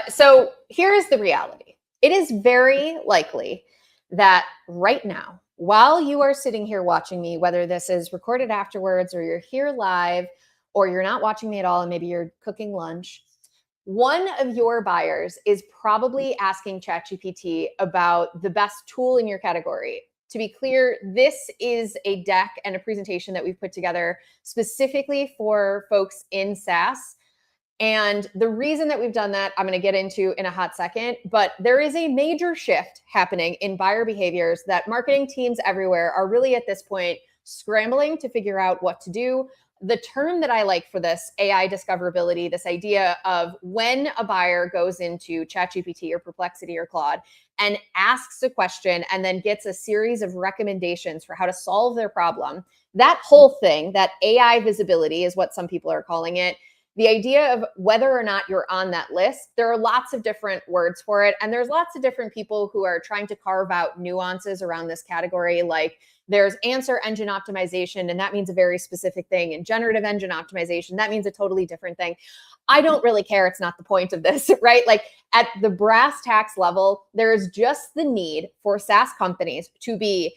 So here's the reality. It is very likely that right now, while you are sitting here watching me, whether this is recorded afterwards or you're here live or you're not watching me at all and maybe you're cooking lunch, one of your buyers is probably asking ChatGPT about the best tool in your category. To be clear, this is a deck and a presentation that we've put together specifically for folks in SaaS. And the reason that we've done that, I'm going to get into in a hot second, but there is a major shift happening in buyer behaviors that marketing teams everywhere are really at this point scrambling to figure out what to do. The term that I like for this, AI discoverability, this idea of when a buyer goes into ChatGPT or Perplexity or Claude and asks a question and then gets a series of recommendations for how to solve their problem, that whole thing, that AI visibility is what some people are calling it. The idea of whether or not you're on that list, there are lots of different words for it. And there's lots of different people who are trying to carve out nuances around this category. Like there's answer engine optimization, and that means a very specific thing. And generative engine optimization, that means a totally different thing. I don't really care. It's not the point of this, right? Like at the brass tacks level, there is just the need for SaaS companies to be,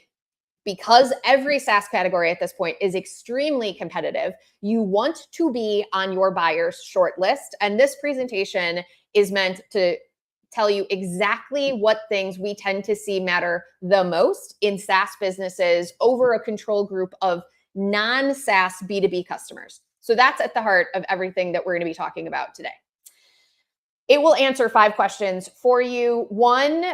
because every SaaS category at this point is extremely competitive, you want to be on your buyer's shortlist. And this presentation is meant to tell you exactly what things we tend to see matter the most in SaaS businesses over a control group of non-SaaS B2B customers. So that's at the heart of everything that we're going to be talking about today. It will answer 5 questions for you. One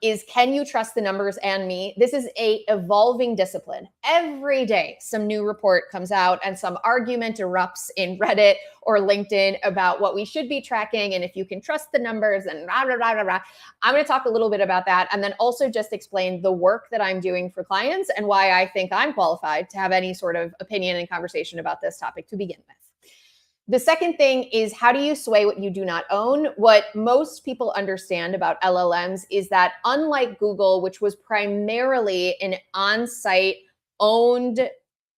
is, can you trust the numbers and me? This is a evolving discipline. Every day, some new report comes out and some argument erupts in Reddit or LinkedIn about what we should be tracking and if you can trust the numbers and rah, rah, rah, rah, rah. I'm going to talk a little bit about that and then also just explain the work that I'm doing for clients and why I think I'm qualified to have any sort of opinion and conversation about this topic to begin with. The second thing is, how do you sway what you do not own? What most people understand about LLMs is that unlike Google, which was primarily an on-site owned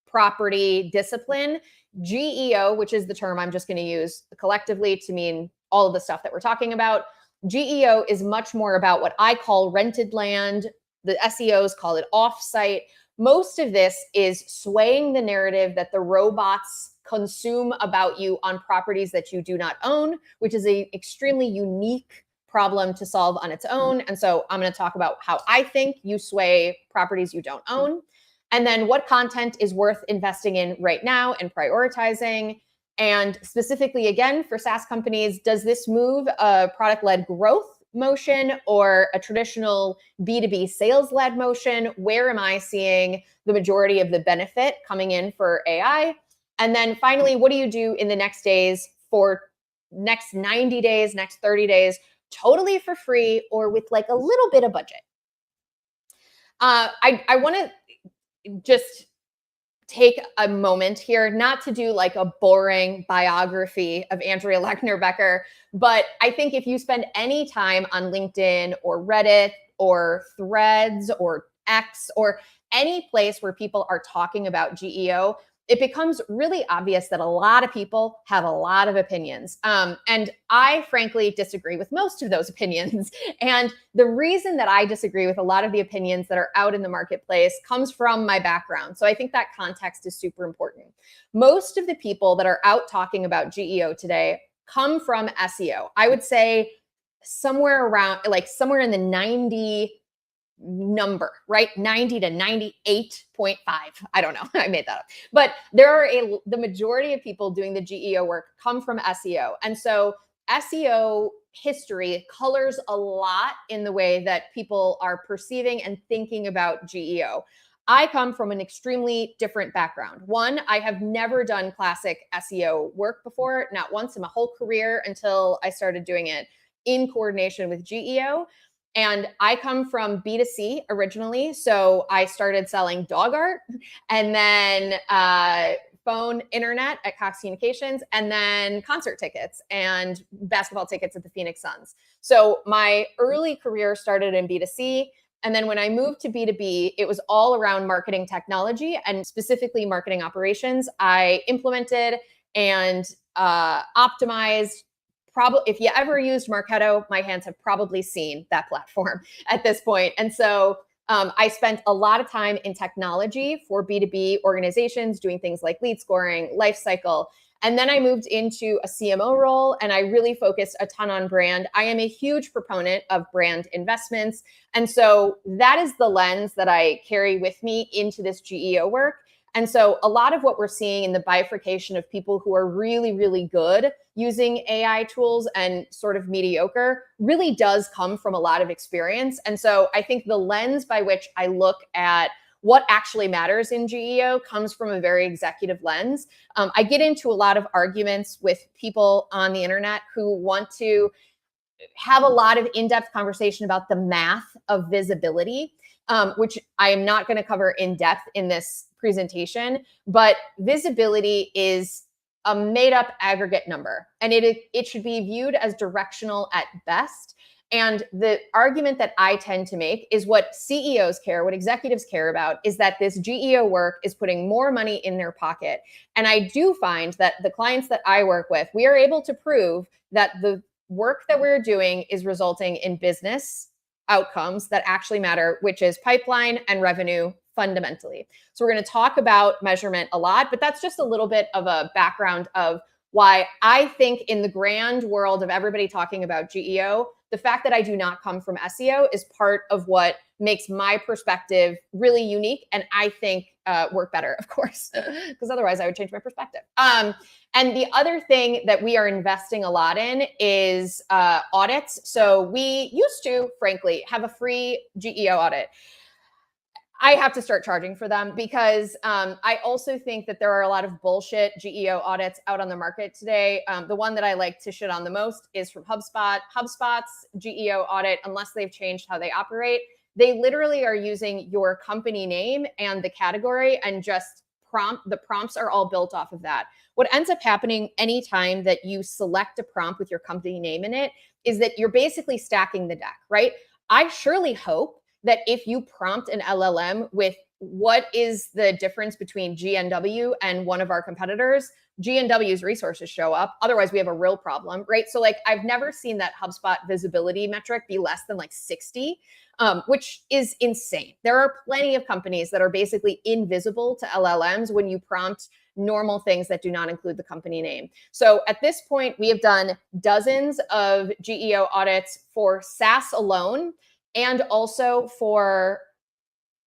property discipline, GEO, which is the term I'm just going to use collectively to mean all of the stuff that we're talking about, GEO is much more about what I call rented land. The SEOs call it off-site. Most of this is swaying the narrative that the robots consume about you on properties that you do not own, which is an extremely unique problem to solve on its own. And so I'm going to talk about how I think you sway properties you don't own, and then what content is worth investing in right now and prioritizing. And specifically, again, for SaaS companies, does this move a product-led growth motion or a traditional B2B sales-led motion? Where am I seeing the majority of the benefit coming in for AI? And then finally, what do you do in the next days for next 90 days, next 30 days, totally for free or with like a little bit of budget? I want to just take a moment here, not to do like a boring biography of Andrea Lechner-Becker, but I think if you spend any time on LinkedIn or Reddit or Threads or X or any place where people are talking about GEO, it becomes really obvious that a lot of people have a lot of opinions. And I frankly disagree with most of those opinions. And the reason that I disagree with a lot of the opinions that are out in the marketplace comes from my background. So I think that context is super important. Most of the people that are out talking about GEO today come from SEO. I would say somewhere around, like somewhere in the 90 number, right? 90 to 98.5. I don't know. I made that up. But there are the majority of people doing the GEO work come from SEO. And so SEO history colors a lot in the way that people are perceiving and thinking about GEO. I come from an extremely different background. One, I have never done classic SEO work before, not once in my whole career until I started doing it in coordination with GEO. And I come from B2C originally. So I started selling dog art and then phone internet at Cox Communications and then concert tickets and basketball tickets at the Phoenix Suns. So my early career started in B2C. And then when I moved to B2B, it was all around marketing technology and specifically marketing operations. I implemented and optimized probably, if you ever used Marketo, my hands have probably seen that platform at this point. And so I spent a lot of time in technology for B2B organizations doing things like lead scoring, life cycle. And then I moved into a CMO role and I really focused a ton on brand. I am a huge proponent of brand investments. And so that is the lens that I carry with me into this GEO work. And so a lot of what we're seeing in the bifurcation of people who are really, really good using AI tools and sort of mediocre really does come from a lot of experience. And so I think the lens by which I look at what actually matters in GEO comes from a very executive lens. I get into a lot of arguments with people on the internet who want to have a lot of in-depth conversation about the math of visibility, which I am not going to cover in depth in this presentation, but visibility is a made-up aggregate number, and it should be viewed as directional at best. And the argument that I tend to make is what CEOs care, what executives care about, is that this GEO work is putting more money in their pocket. And I do find that the clients that I work with, we are able to prove that the work that we're doing is resulting in business outcomes that actually matter, which is pipeline and revenue fundamentally. So we're going to talk about measurement a lot, but that's just a little bit of a background of why I think in the grand world of everybody talking about GEO, the fact that I do not come from SEO is part of what makes my perspective really unique and I think work better, of course, because otherwise I would change my perspective. And the other thing that we are investing a lot in is audits. So we used to, frankly, have a free GEO audit. I have to start charging for them because I also think that there are a lot of bullshit GEO audits out on the market today. The one that I like to shit on the most is from HubSpot. HubSpot's GEO audit, unless they've changed how they operate, they literally are using your company name and the category and just the prompts are all built off of that. What ends up happening anytime that you select a prompt with your company name in it is that you're basically stacking the deck, right? I surely hope that if you prompt an LLM with what is the difference between GNW and one of our competitors, GNW's resources show up. Otherwise, we have a real problem, right? So like, I've never seen that HubSpot visibility metric be less than like 60, which is insane. There are plenty of companies that are basically invisible to LLMs when you prompt normal things that do not include the company name. So at this point, we have done dozens of GEO audits for SaaS alone, and also for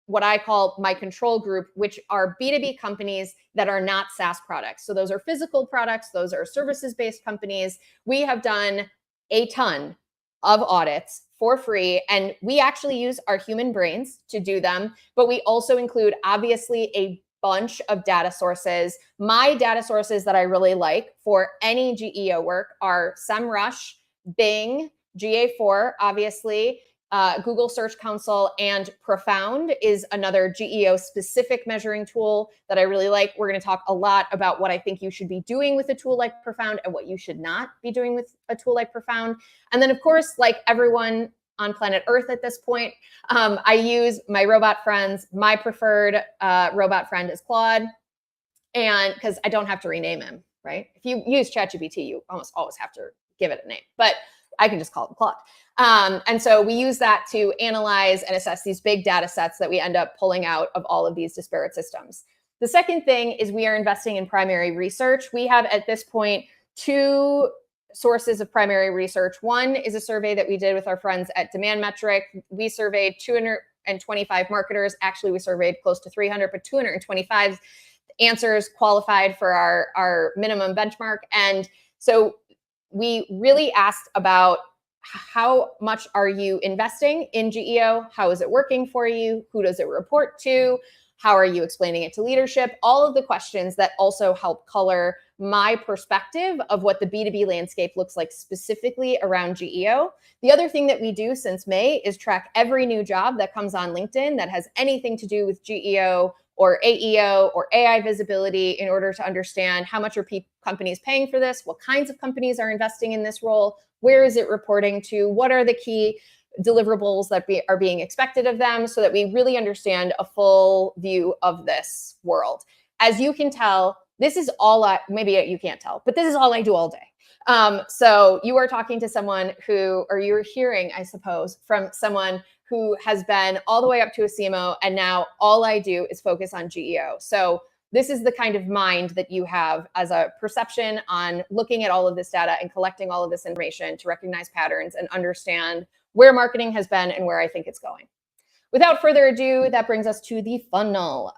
what I call my control group, which are B2B companies that are not SaaS products. So those are physical products, those are services-based companies. We have done a ton of audits for free, and we actually use our human brains to do them, but we also include obviously a bunch of data sources. My data sources that I really like for any GEO work are SEMrush, Bing, GA4, obviously, Google Search Console, and Profound is another GEO specific measuring tool that I really like. We're going to talk a lot about what I think you should be doing with a tool like Profound and what you should not be doing with a tool like Profound. And then of course, like everyone on planet Earth at this point, I use my robot friends. My preferred robot friend is Claude, and because I don't have to rename him, right? If you use ChatGPT, you almost always have to give it a name, but I can just call it Claude. And so we use that to analyze and assess these big data sets that we end up pulling out of all of these disparate systems. The second thing is we are investing in primary research. We have at this point 2 sources of primary research. One is a survey that we did with our friends at Demand Metric. We surveyed 225 marketers. Actually, we surveyed close to 300, but 225 answers qualified for our minimum benchmark. And so we really asked about how much are you investing in GEO? How is it working for you? Who does it report to? How are you explaining it to leadership? All of the questions that also help color my perspective of what the B2B landscape looks like specifically around GEO. The other thing that we do since May is track every new job that comes on LinkedIn that has anything to do with GEO or AEO or AI visibility in order to understand how much are companies paying for this, what kinds of companies are investing in this role, where is it reporting to, what are the key deliverables that are being expected of them, so that we really understand a full view of this world. As you can tell, this is all maybe you can't tell, but this is all I do all day. So you are talking to someone who, or you're hearing, I suppose, from someone who has been all the way up to a CMO, and now all I do is focus on GEO. So this is the kind of mind that you have as a perception on looking at all of this data and collecting all of this information to recognize patterns and understand where marketing has been and where I think it's going. Without further ado, that brings us to the funnel.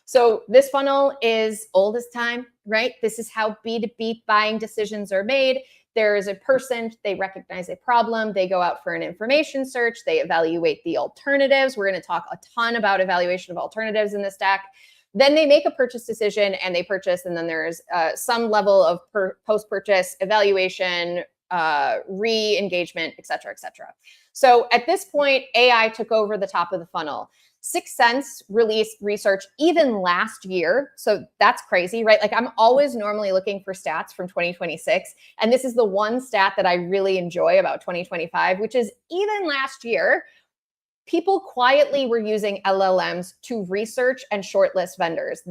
So this funnel is old as time, right? This is how B2B buying decisions are made. There is a person, they recognize a problem, they go out for an information search, they evaluate the alternatives. We're going to talk a ton about evaluation of alternatives in this deck. Then they make a purchase decision and they purchase, and then there's some level of post-purchase evaluation, re-engagement, et cetera, et cetera. So at this point, AI took over the top of the funnel. Sixth Sense released research even last year. So that's crazy, right? Like I'm always normally looking for stats from 2026. And this is the one stat that I really enjoy about 2025, which is even last year, people quietly were using LLMs to research and shortlist vendors.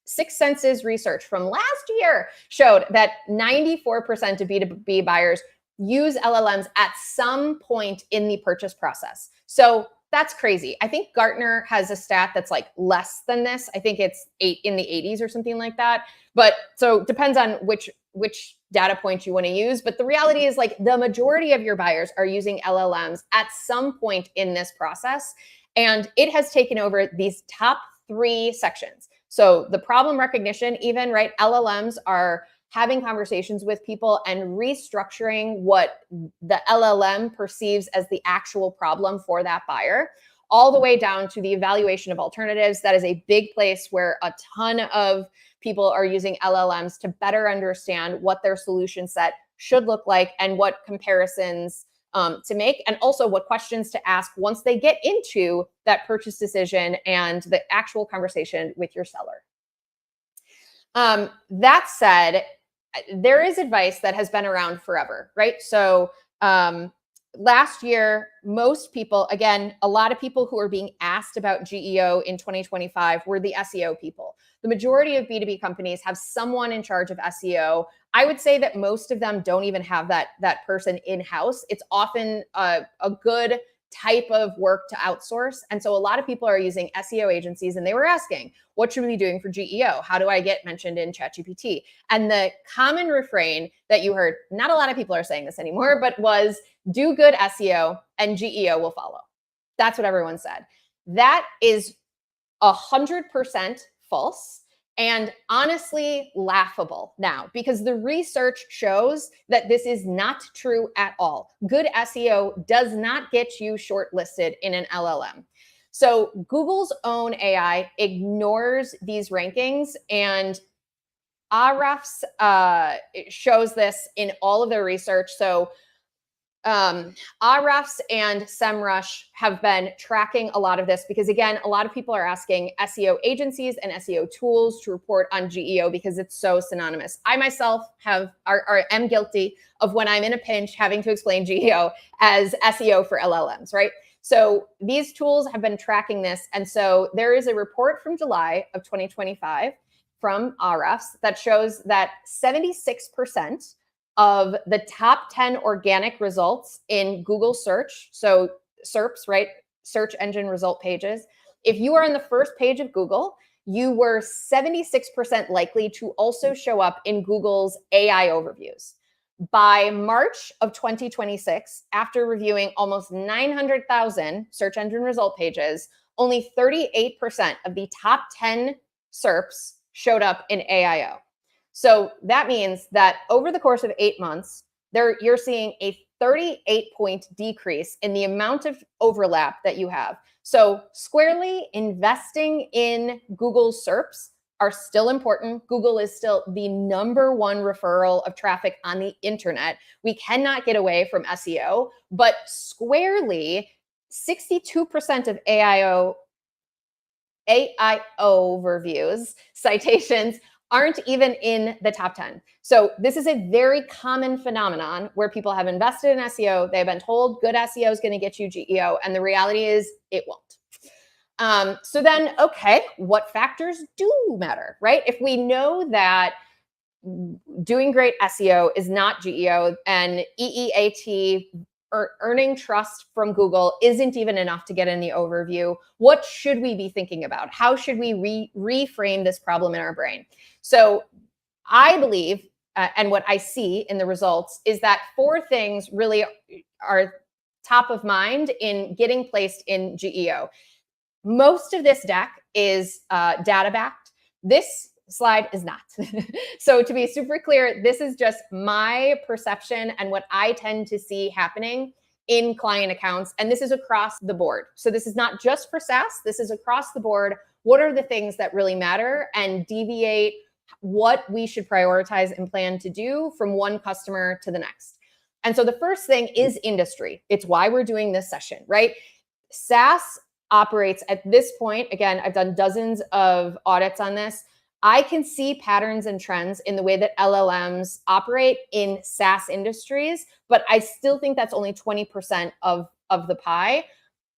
Sixth Sense's research from last year showed that 94% of B2B buyers use LLMs at some point in the purchase process. So that's crazy. I think Gartner has a stat that's like less than this. I think it's in the 80s or something like that. But so depends on which data point you want to use. But the reality is like the majority of your buyers are using LLMs at some point in this process. And it has taken over these top 3 sections. So the problem recognition, even, right? LLMs are having conversations with people and restructuring what the LLM perceives as the actual problem for that buyer, all the way down to the evaluation of alternatives. That is a big place where a ton of people are using LLMs to better understand what their solution set should look like and what comparisons to make, and also what questions to ask once they get into that purchase decision and the actual conversation with your seller. That said, there is advice that has been around forever, right? So last year, most people, again, a lot of people who are being asked about GEO in 2025 were the SEO people. The majority of B2B companies have someone in charge of SEO. I would say that most of them don't even have that person in-house. It's often a good type of work to outsource. And so a lot of people are using SEO agencies, and they were asking, what should we be doing for GEO? How do I get mentioned in ChatGPT? And the common refrain that you heard, not a lot of people are saying this anymore, but was do good SEO and GEO will follow. That's what everyone said. That is 100% false. And honestly, laughable now, because the research shows that this is not true at all. Good SEO does not get you shortlisted in an LLM. So Google's own AI ignores these rankings, and Ahrefs shows this in all of their research. So Ahrefs and SEMrush have been tracking a lot of this because, again, a lot of people are asking SEO agencies and SEO tools to report on GEO because it's so synonymous. I myself am guilty of, when I'm in a pinch, having to explain GEO as SEO for LLMs, right? So these tools have been tracking this. And so there is a report from July of 2025 from Ahrefs that shows that 76% of the top 10 organic results in Google search, so SERPs, right? Search engine result pages. If you are on the first page of Google, you were 76% likely to also show up in Google's AI overviews. By March of 2026, after reviewing almost 900,000 search engine result pages, only 38% of the top 10 SERPs showed up in AIO. So that means that over the course of 8 months, you're seeing a 38-point decrease in the amount of overlap that you have. So squarely, investing in Google SERPs are still important. Google is still the number 1 referral of traffic on the internet. We cannot get away from SEO, but squarely, 62% of AIO overviews, citations, aren't even in the top 10. So this is a very common phenomenon where people have invested in SEO. They've been told good SEO is going to get you GEO. And the reality is it won't. So then, okay, what factors do matter, right? If we know that doing great SEO is not GEO, and EEAT, earning trust from Google, isn't even enough to get in the overview. What should we be thinking about? How should we reframe this problem in our brain? So I believe, and what I see in the results, is that 4 things really are top of mind in getting placed in GEO. Most of this deck is data backed. This slide is not. So to be super clear, this is just my perception and what I tend to see happening in client accounts. And this is across the board. So this is not just for SaaS. This is across the board. What are the things that really matter, and deviate what we should prioritize and plan to do from one customer to the next. And so the first thing is industry. It's why we're doing this session, right? SaaS operates at this point. Again, I've done dozens of audits on this. I can see patterns and trends in the way that LLMs operate in SaaS industries, but I still think that's only 20% of the pie.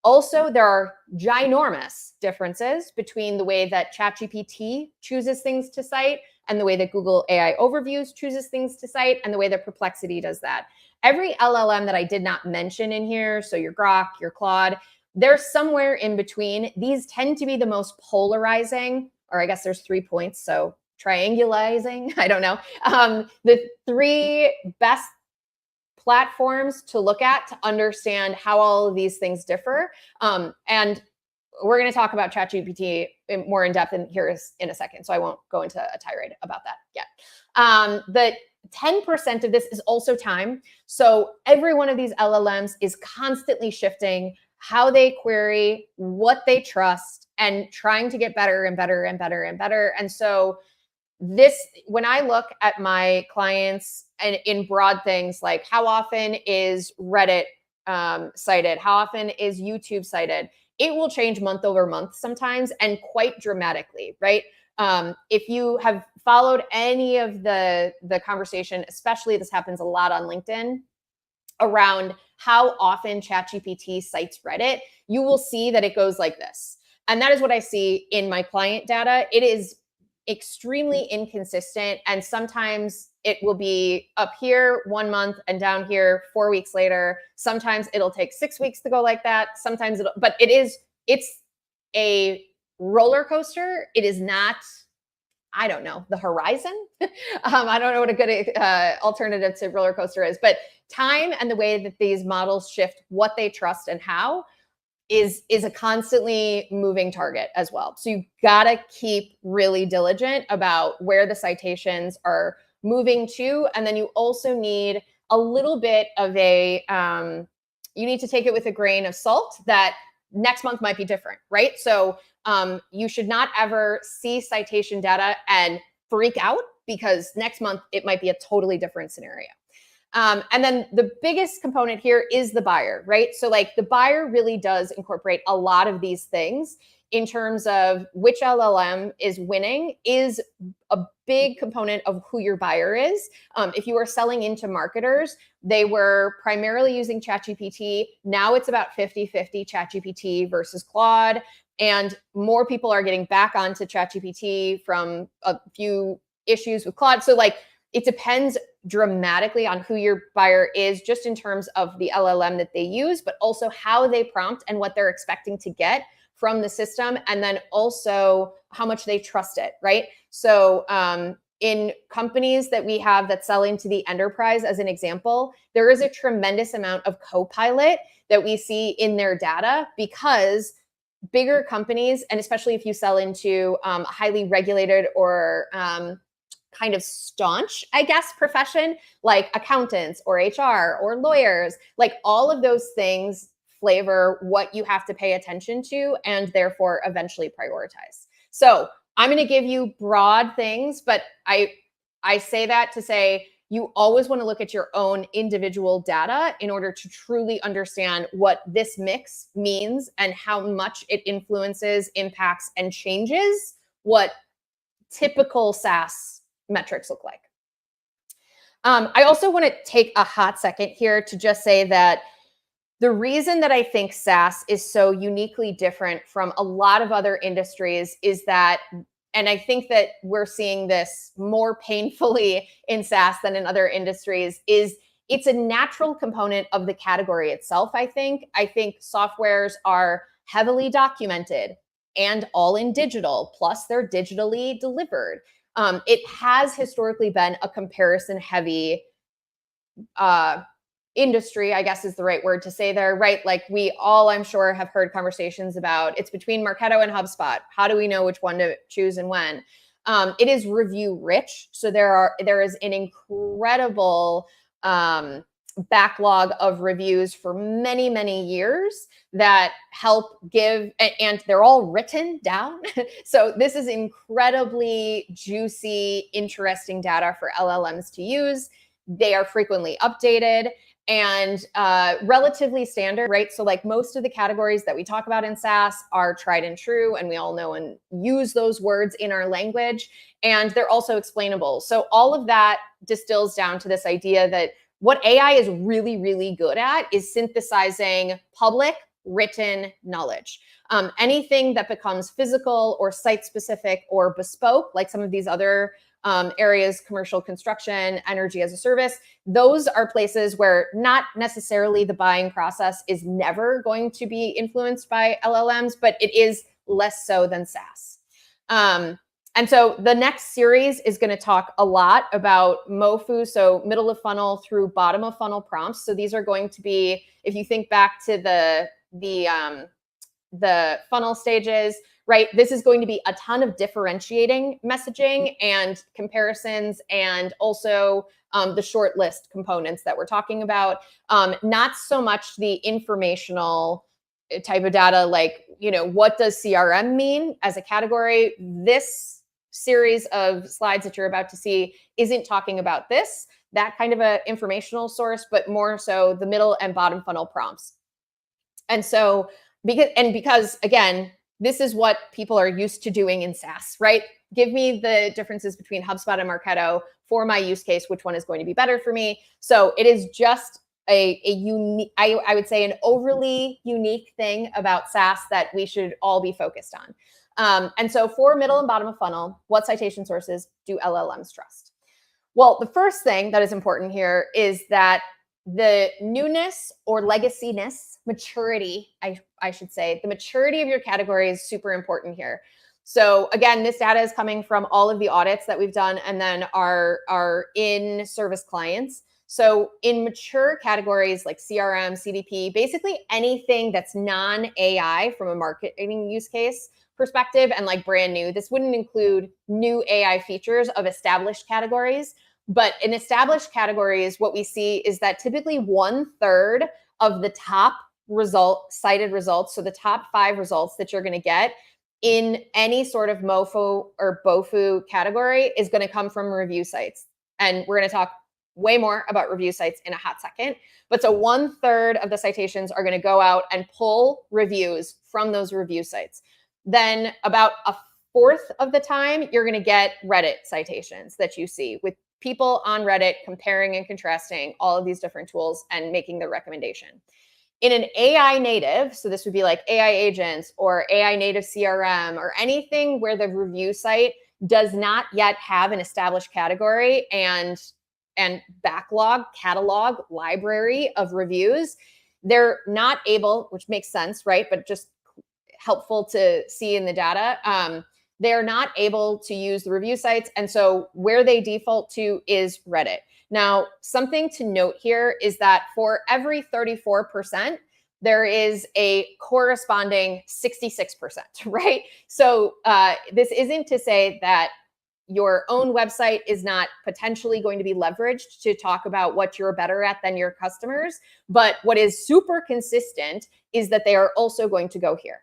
Also, there are ginormous differences between the way that ChatGPT chooses things to cite and the way that Google AI Overviews chooses things to cite and the way that Perplexity does that. Every LLM that I did not mention in here, so your Grok, your Claude, they're somewhere in between. These tend to be the most polarizing, or I guess there's 3 points, so triangulizing, I don't know. The 3 best platforms to look at to understand how all of these things differ. And we're going to talk about ChatGPT more in depth in a second, so I won't go into a tirade about that yet. The 10% of this is also time. So every one of these LLMs is constantly shifting how they query, what they trust, and trying to get better and better and better and better. And so this, when I look at my clients and in broad things like how often is Reddit cited, how often is YouTube cited, it will change month over month sometimes, and quite dramatically, right? If you have followed any of the conversation, especially this happens a lot on LinkedIn, around how often ChatGPT cites Reddit, you will see that it goes like this. And that is what I see in my client data. It is extremely inconsistent, and sometimes it will be up here 1 month and down here 4 weeks later. Sometimes it'll take 6 weeks to go like that. Sometimes but it's a roller coaster. It is not, I don't know, the horizon. I don't know what a good alternative to roller coaster is, but time and the way that these models shift what they trust and how is a constantly moving target as well. So you gotta keep really diligent about where the citations are moving to. And then you also need a little bit of you need to take it with a grain of salt that next month might be different, right? So you should not ever see citation data and freak out, because next month it might be a totally different scenario. And then the biggest component here is the buyer, right? So like the buyer really does incorporate a lot of these things in terms of which LLM is winning is a big component of who your buyer is. If you are selling into marketers, they were primarily using ChatGPT. Now it's about 50-50 ChatGPT versus Claude. And more people are getting back onto ChatGPT from a few issues with Claude. So like it depends dramatically on who your buyer is, just in terms of the LLM that they use, but also how they prompt and what they're expecting to get from the system. And then also how much they trust it, right? So in companies that we have that sell into the enterprise, as an example, there is a tremendous amount of Copilot that we see in their data, because bigger companies, and especially if you sell into highly regulated or kind of staunch, I guess, profession, like accountants or HR or lawyers, like all of those things flavor what you have to pay attention to and therefore eventually prioritize. So I'm going to give you broad things, but I say that to say you always want to look at your own individual data in order to truly understand what this mix means and how much it influences, impacts, and changes what typical SaaS metrics look like. I also want to take a hot second here to just say that the reason that I think SaaS is so uniquely different from a lot of other industries is that and I think that we're seeing this more painfully in SaaS than in other industries, is it's a natural component of the category itself. I think softwares are heavily documented and all in digital, plus they're digitally delivered. It has historically been a comparison heavy industry, I guess is the right word to say there, right? Like we all, I'm sure, have heard conversations about it's between Marketo and HubSpot. How do we know which one to choose and when? It is review rich. So there is an incredible backlog of reviews for many, many years that help give, and they're all written down. So this is incredibly juicy, interesting data for LLMs to use. They are frequently updated and relatively standard, right? So like most of the categories that we talk about in SaaS are tried and true, and we all know and use those words in our language, and they're also explainable. So all of that distills down to this idea that what AI is really, really good at is synthesizing public written knowledge. Anything that becomes physical or site-specific or bespoke, like some of these other areas, commercial construction, energy as a service, those are places where not necessarily the buying process is never going to be influenced by LLMs, but it is less so than SaaS. And so the next series is going to talk a lot about MOFU, so middle of funnel through bottom of funnel prompts. So these are going to be, if you think back to the funnel stages, right? This is going to be a ton of differentiating messaging and comparisons, and also the shortlist components that we're talking about. Not so much the informational type of data, like, what does CRM mean as a category? This series of slides that you're about to see isn't talking about that kind of a informational source, but more so the middle and bottom funnel prompts. And so, because again, this is what people are used to doing in SaaS, right? Give me the differences between HubSpot and Marketo for my use case, which one is going to be better for me. So it is just a unique, I would say an overly unique thing about SaaS that we should all be focused on. And so for middle and bottom of funnel, what citation sources do LLMs trust? Well, the first thing that is important here is that the newness or legacyness, maturity, I should say, the maturity of your category is super important here. So again, this data is coming from all of the audits that we've done and then our in-service clients. So in mature categories like CRM, CDP, basically anything that's non-AI from a marketing use case perspective and like brand new, this wouldn't include new AI features of established categories. But in established categories, what we see is that typically 1/3 of the top cited results, so the top 5 results that you're going to get in any sort of MOFU or BOFU category is going to come from review sites. And we're going to talk way more about review sites in a hot second. But so 1/3 of the citations are going to go out and pull reviews from those review sites. Then about 1/4 of the time, you're going to get Reddit citations that you see with people on Reddit comparing and contrasting all of these different tools and making the recommendation. In an AI native, so this would be like AI agents or AI native CRM or anything where the review site does not yet have an established category and catalog library of reviews, they're not able, which makes sense, right? But just helpful to see in the data. They're not able to use the review sites. And so where they default to is Reddit. Now, something to note here is that for every 34%, there is a corresponding 66%, right? So this isn't to say that your own website is not potentially going to be leveraged to talk about what you're better at than your customers. But what is super consistent is that they are also going to go here.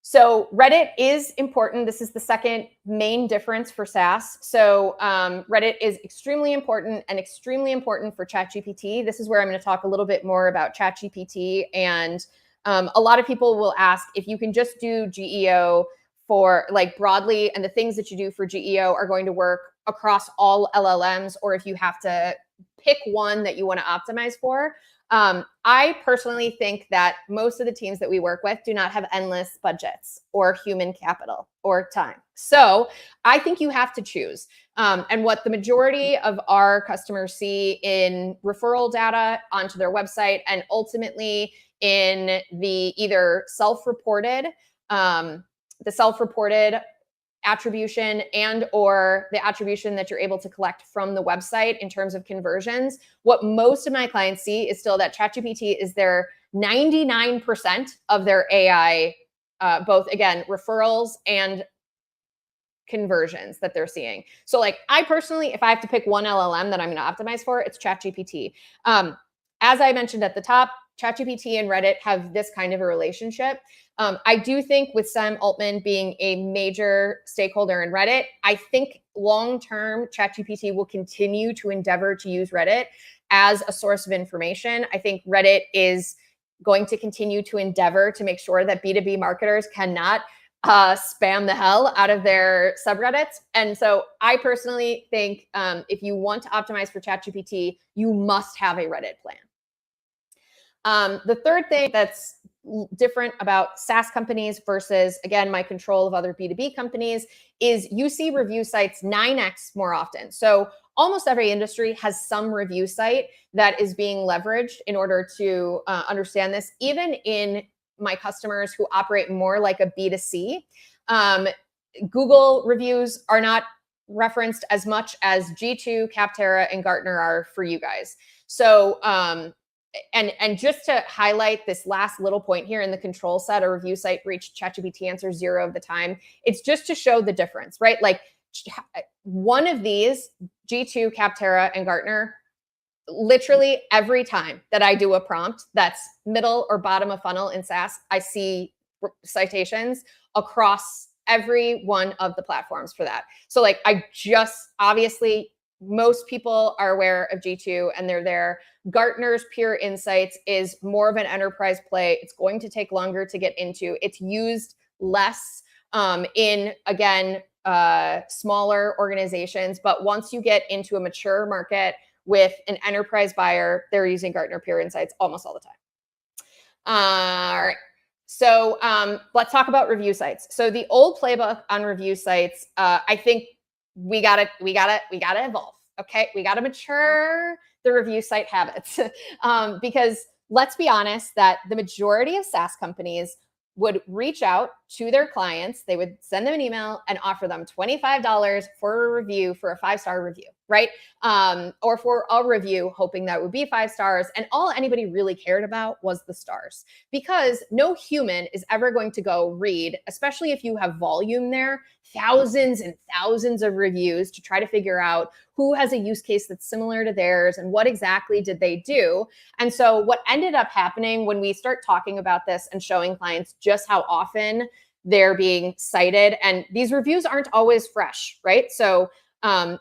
So Reddit is important. This is the second main difference for SaaS. So Reddit is extremely important and extremely important for ChatGPT. This is where I'm going to talk a little bit more about ChatGPT. And a lot of people will ask if you can just do GEO for like broadly, and the things that you do for GEO are going to work across all LLMs, or if you have to pick one that you want to optimize for. I personally think that most of the teams that we work with do not have endless budgets or human capital or time. So I think you have to choose. And what the majority of our customers see in referral data onto their website and ultimately in the either self-reported attribution and or the attribution that you're able to collect from the website in terms of conversions, what most of my clients see is still that ChatGPT is their 99% of their AI, both again, referrals and conversions that they're seeing. So like I personally, if I have to pick one LLM that I'm going to optimize for, it's ChatGPT. As I mentioned at the top, ChatGPT and Reddit have this kind of a relationship. I do think with Sam Altman being a major stakeholder in Reddit, I think long-term ChatGPT will continue to endeavor to use Reddit as a source of information. I think Reddit is going to continue to endeavor to make sure that B2B marketers cannot spam the hell out of their subreddits. And so I personally think if you want to optimize for ChatGPT, you must have a Reddit plan. The third thing that's different about SaaS companies versus, again, my control of other B2B companies is you see review sites 9x more often. So almost every industry has some review site that is being leveraged in order to understand this. Even in my customers who operate more like a B2C, Google reviews are not referenced as much as G2, Capterra, and Gartner are for you guys. So, and just to highlight this last little point here in the control set, a review site breach, ChatGPT answers 0 of the time. It's just to show the difference, right? Like one of these, G2, Capterra, and Gartner, literally every time that I do a prompt that's middle or bottom of funnel in SaaS, I see citations across every one of the platforms for that. So like obviously most people are aware of G2 and they're there. Gartner's Pure Insights is more of an enterprise play. It's going to take longer to get into. It's used less in, again, smaller organizations. But once you get into a mature market with an enterprise buyer, they're using Gartner Pure Insights almost all the time. All right. So let's talk about review sites. So the old playbook on review sites, I think we gotta evolve. Okay, we gotta mature the review site habits because let's be honest that the majority of SaaS companies would reach out to their clients. They would send them an email and offer them $25 for a review, for a 5-star review, right? Or for a review, hoping that would be 5 stars. And all anybody really cared about was the stars, because no human is ever going to go read, especially if you have volume there, thousands and thousands of reviews to try to figure out who has a use case that's similar to theirs and what exactly did they do. And so what ended up happening when we start talking about this and showing clients just how often they're being cited, and these reviews aren't always fresh, right? So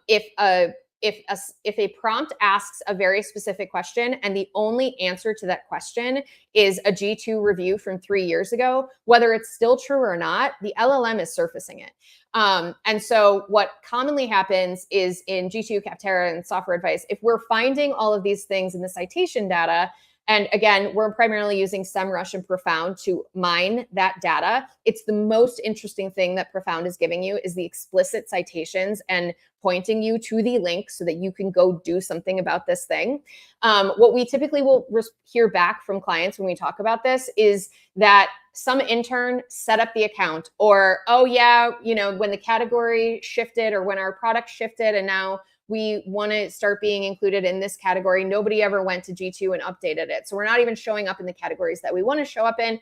if a prompt asks a very specific question and the only answer to that question is a G2 review from 3 years ago, whether it's still true or not, the LLM is surfacing it. And so what commonly happens is in G2, Capterra, and Software Advice, if we're finding all of these things in the citation data, and again, we're primarily using SEMrush and Profound to mine that data. It's the most interesting thing that Profound is giving you is the explicit citations and pointing you to the link so that you can go do something about this thing. What we typically will hear back from clients when we talk about this is that some intern set up the account, or, oh yeah, when the category shifted or when our product shifted and now we want to start being included in this category, nobody ever went to G2 and updated it. So we're not even showing up in the categories that we want to show up in.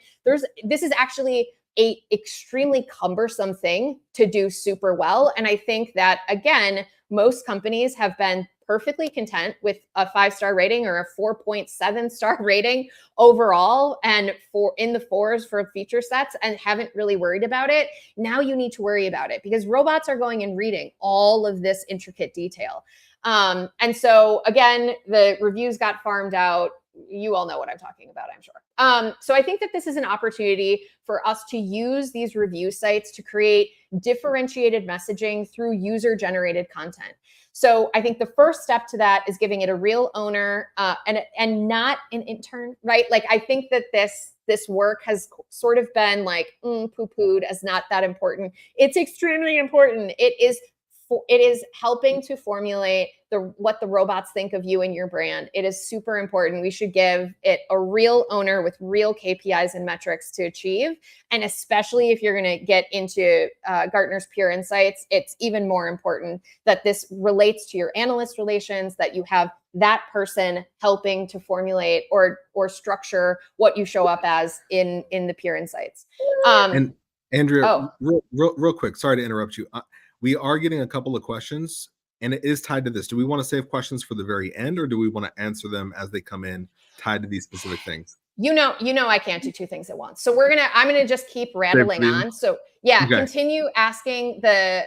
This is actually an extremely cumbersome thing to do super well. And I think that, again, most companies have been perfectly content with a 5-star rating or a 4.7-star rating overall, and in the 4s for feature sets, and haven't really worried about it. Now you need to worry about it because robots are going and reading all of this intricate detail. And so again, the reviews got farmed out. You all know what I'm talking about, I'm sure. So I think that this is an opportunity for us to use these review sites to create differentiated messaging through user-generated content. So I think the first step to that is giving it a real owner and not an intern, right? Like I think that this work has sort of been like poo-pooed as not that important. It's extremely important. It is helping to formulate what the robots think of you and your brand. It is super important. We should give it a real owner with real KPIs and metrics to achieve. And especially if you're going to get into Gartner's Peer Insights, it's even more important that this relates to your analyst relations, that you have that person helping to formulate or structure what you show up as in the Peer Insights. And Andrea, real quick, sorry to interrupt you. We are getting a couple of questions, and it is tied to this. Do we want to save questions for the very end, or do we want to answer them as they come in, tied to these specific things? You know, I can't do two things at once. So I'm gonna just keep rattling on. So yeah, okay. Continue asking the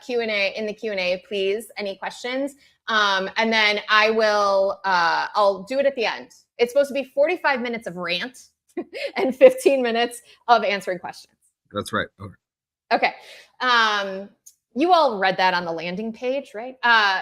Q&A in the Q&A, please. Any questions? And then I'll do it at the end. It's supposed to be 45 minutes of rant and 15 minutes of answering questions. That's right. Okay. You all read that on the landing page, right?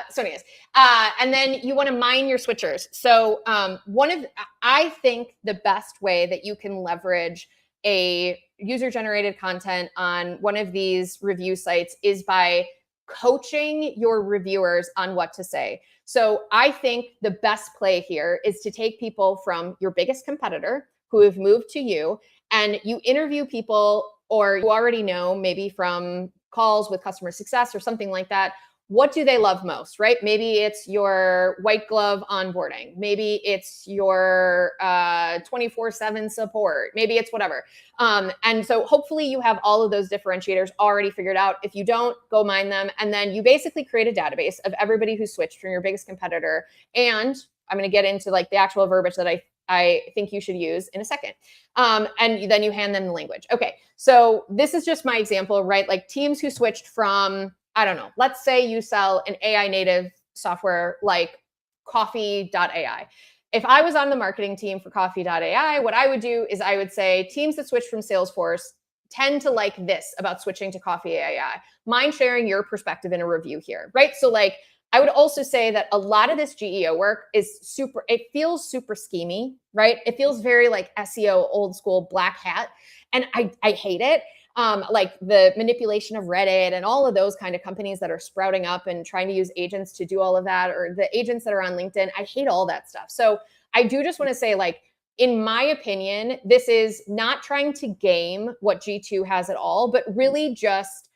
So anyways, and then you want to mine your switchers. So I think the best way that you can leverage a user-generated content on one of these review sites is by coaching your reviewers on what to say. So I think the best play here is to take people from your biggest competitor who have moved to you, and you interview people or you already know maybe from calls with customer success or something like that. What do they love most, right? Maybe it's your white glove onboarding. Maybe it's your 24/7 support. Maybe it's whatever. And so hopefully you have all of those differentiators already figured out. If you don't, go mine them. And then you basically create a database of everybody who switched from your biggest competitor. And I'm going to get into like the actual verbiage that I think you should use in a second. And then you hand them the language. Okay, so this is just my example, right? Like teams who switched from, I don't know, let's say you sell an AI native software like coffee.ai. If I was on the marketing team for coffee.ai, what I would do is I would say teams that switch from Salesforce tend to like this about switching to coffee AI. Mind sharing your perspective in a review here, right? So like, I would also say that a lot of this GEO work is it feels super schemy, right? It feels very like SEO, old school, black hat. And I hate it. Like the manipulation of Reddit and all of those kind of companies that are sprouting up and trying to use agents to do all of that, or the agents that are on LinkedIn. I hate all that stuff. So I do just want to say, like, in my opinion, this is not trying to game what G2 has at all, but really just,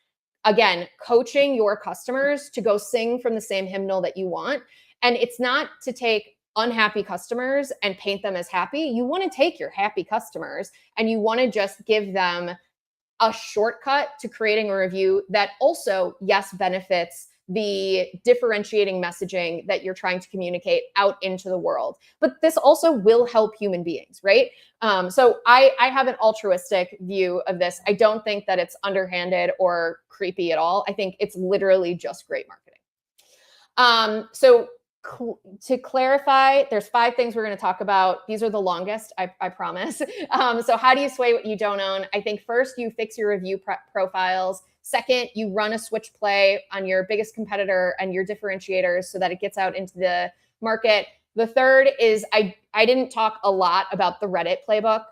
again, coaching your customers to go sing from the same hymnal that you want. And it's not to take unhappy customers and paint them as happy. You want to take your happy customers and you want to just give them a shortcut to creating a review that also, yes, benefits the differentiating messaging that you're trying to communicate out into the world. But this also will help human beings, right? So I have an altruistic view of this. I don't think that it's underhanded or creepy at all. I think it's literally just great marketing. To clarify, there's 5 things we're going to talk about. These are the longest, I promise. So how do you sway what you don't own? I think first, you fix your review profiles. Second, you run a switch play on your biggest competitor and your differentiators so that it gets out into the market. The third is I didn't talk a lot about the Reddit playbook,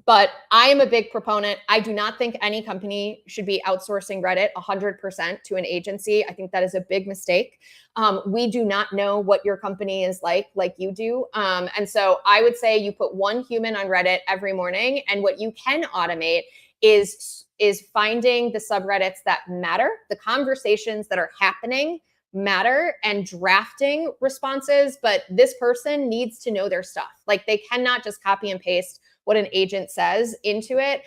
but I am a big proponent. I do not think any company should be outsourcing Reddit 100% to an agency. I think that is a big mistake. We do not know what your company is like you do. And so I would say you put one human on Reddit every morning, and what you can automate is finding the subreddits that matter, the conversations that are happening matter, and drafting responses. But this person needs to know their stuff. Like, they cannot just copy and paste what an agent says into it.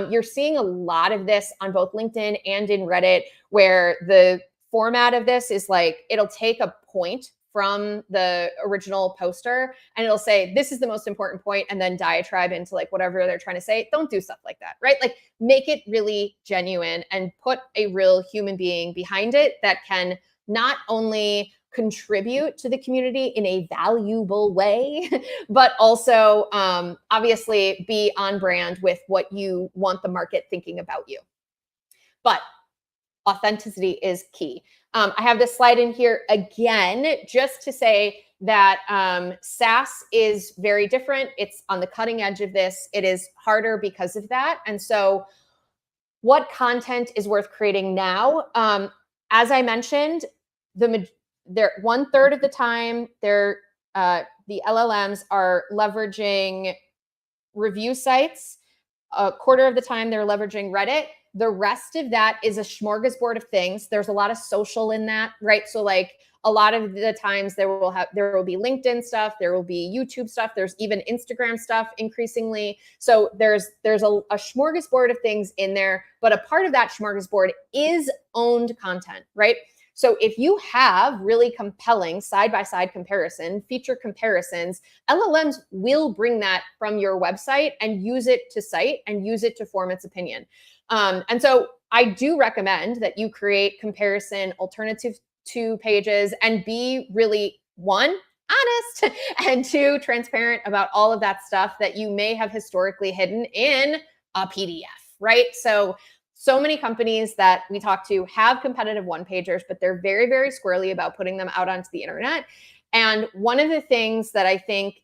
You're seeing a lot of this on both LinkedIn and in Reddit, where the format of this is like, it'll take a point from the original poster and it'll say, this is the most important point, and then diatribe into like whatever they're trying to say. Don't do stuff like that, right? Like, make it really genuine and put a real human being behind it that can not only contribute to the community in a valuable way, but also obviously be on brand with what you want the market thinking about you. But authenticity is key. I have this slide in here again, just to say that SaaS is very different. It's on the cutting edge of this. It is harder because of that. And so what content is worth creating now? As I mentioned, they're 1/3 of the time, the LLMs are leveraging review sites. 1/4 of the time, they're leveraging Reddit. The rest of that is a smorgasbord of things. There's a lot of social in that, right? So like a lot of the times there will be LinkedIn stuff, there will be YouTube stuff, there's even Instagram stuff increasingly. So there's a smorgasbord of things in there, but a part of that smorgasbord is owned content, right? So if you have really compelling side-by-side comparison, feature comparisons, LLMs will bring that from your website and use it to cite and use it to form its opinion. And so I do recommend that you create comparison alternative to pages and be really, one, honest, and two, transparent about all of that stuff that you may have historically hidden in a PDF, right? So many companies that we talk to have competitive one-pagers, but they're very, very squirrely about putting them out onto the internet. And one of the things that I think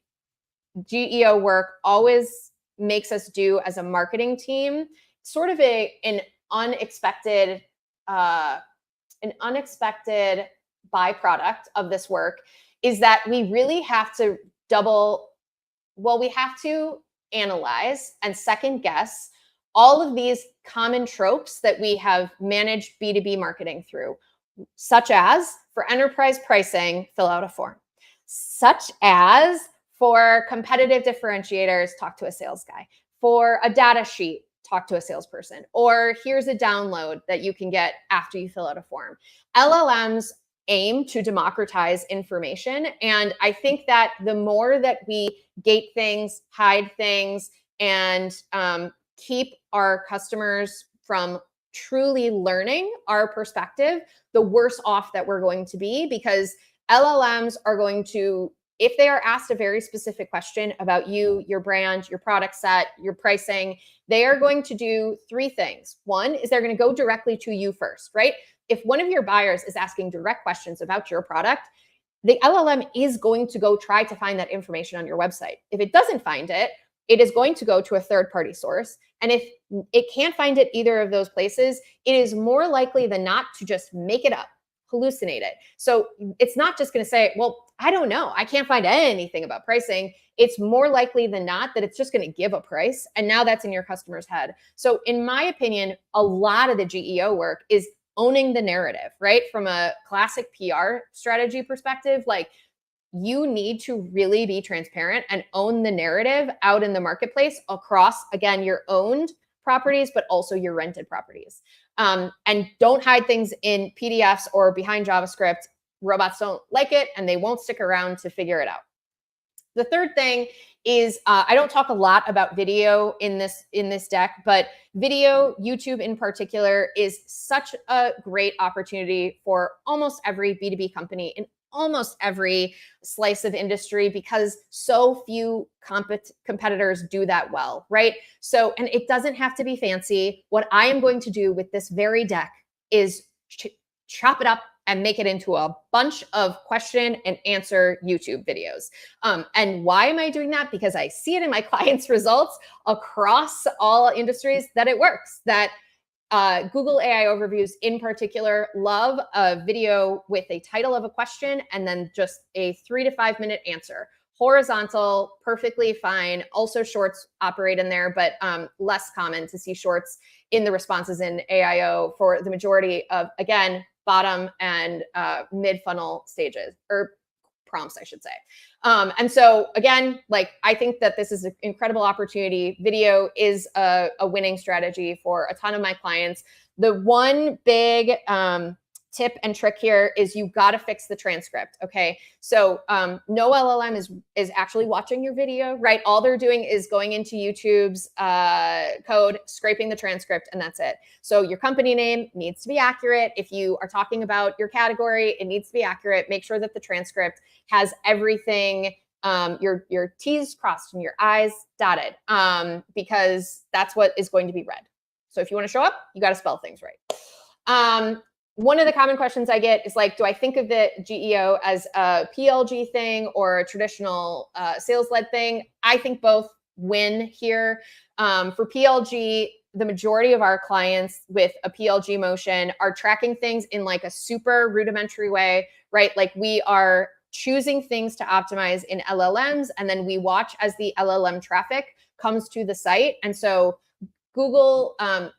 GEO work always makes us do as a marketing team, sort of an unexpected byproduct of this work, is that we really have to we have to analyze and second guess all of these common tropes that we have managed B2B marketing through, such as for enterprise pricing, fill out a form, such as for competitive differentiators, talk to a sales guy, for a data sheet, talk to a salesperson, or here's a download that you can get after you fill out a form. LLMs aim to democratize information. And I think that the more that we gate things, hide things, and keep our customers from truly learning our perspective, the worse off that we're going to be, because LLMs are going to, if they are asked a very specific question about you, your brand, your product set, your pricing, they are going to do three things. One is they're going to go directly to you first, right? If one of your buyers is asking direct questions about your product, the LLM is going to go try to find that information on your website. If it doesn't find it, it is going to go to a third-party source. And if it can't find it either of those places, it is more likely than not to just make it up, hallucinate it. So it's not just going to say, well, I don't know, I can't find anything about pricing. It's more likely than not that it's just going to give a price. And now that's in your customer's head. So in my opinion, a lot of the GEO work is owning the narrative, right? From a classic PR strategy perspective, like you need to really be transparent and own the narrative out in the marketplace across, again, your owned properties, but also your rented properties. And don't hide things in PDFs or behind JavaScript. Robots don't like it and they won't stick around to figure it out. The third thing is I don't talk a lot about video in this deck, but video, YouTube in particular, is such a great opportunity for almost every B2B company in almost every slice of industry, because so few competitors do that well, right? So, and it doesn't have to be fancy. What I am going to do with this very deck is chop it up and make it into a bunch of question and answer YouTube videos. And why am I doing that? Because I see it in my clients' results across all industries that it works, that Google AI overviews in particular love a video with a title of a question and then just a 3 to 5 minute answer. Horizontal, perfectly fine. Also shorts operate in there, but less common to see shorts in the responses in AIO for the majority of, again, bottom and mid-funnel stages, or prompts, I should say. And so again, like, I think that this is an incredible opportunity. Video is a winning strategy for a ton of my clients. The one big tip and trick here is you've got to fix the transcript. Okay. So no LLM is actually watching your video, right? All they're doing is going into YouTube's code, scraping the transcript, and that's it. So your company name needs to be accurate. If you are talking about your category, it needs to be accurate. Make sure that the transcript has everything, your T's crossed and your I's dotted, because that's what is going to be read. So if you want to show up, you got to spell things right. one of the common questions I get is like, do I think of the GEO as a PLG thing or a traditional sales-led thing? I think both win here. For PLG, the majority of our clients with a PLG motion are tracking things in like a super rudimentary way, right? Like we are choosing things to optimize in LLMs, and then we watch as the LLM traffic comes to the site. And so Google,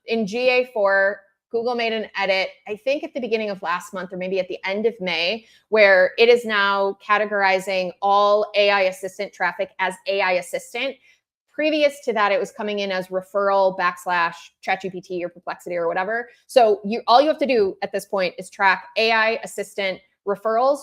in GA4, Google made an edit, I think at the beginning of last month or maybe at the end of May, where it is now categorizing all AI assistant traffic as AI assistant. Previous to that, it was coming in as referral / ChatGPT or Perplexity or whatever. So all you have to do at this point is track AI assistant referrals,